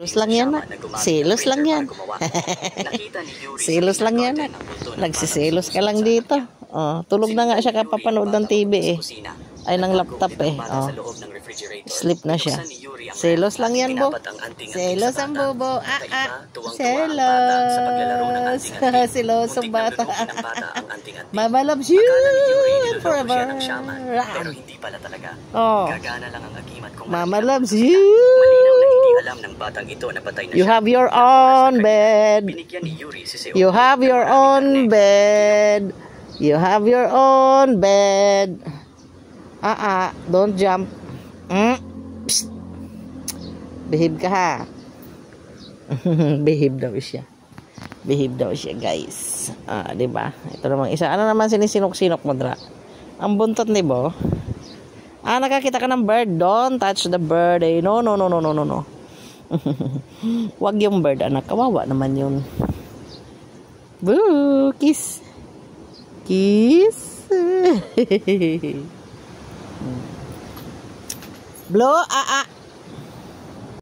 Selos lang yan, selos lang yan. Selos lang yan. Nagsiselos ka lang dito. Oh, tulog na nga siya kapapanood ng TV eh. Ay, ng laptop eh. Oh. Sleep na siya. Selos lang yan, Bo. Selos ang bobo. Selos. Seloso bata. Mama loves you forever. Pero hindi pala talaga. Oh. Gagana lang ang agimat kung Mama loves you. malinaw na hindi alam ng batang ito na patay na siya. You have your own bed. Binigyan ni Yuri si Seo. You have your own bed. You have your own bed. Don't jump. Psst. Behave ka ha. Behave daw siya. Behave daw siya, guys. Diba? Ito namang isa. Ano naman sinisinok-sinok mo, Dra? Ang buntot ni Bo. Nakakita ka ng bird. Don't touch the bird. Eh. No. Wag yung bird, anak. Kawawa naman yun. Boo! Kiss. Kiss. Blow.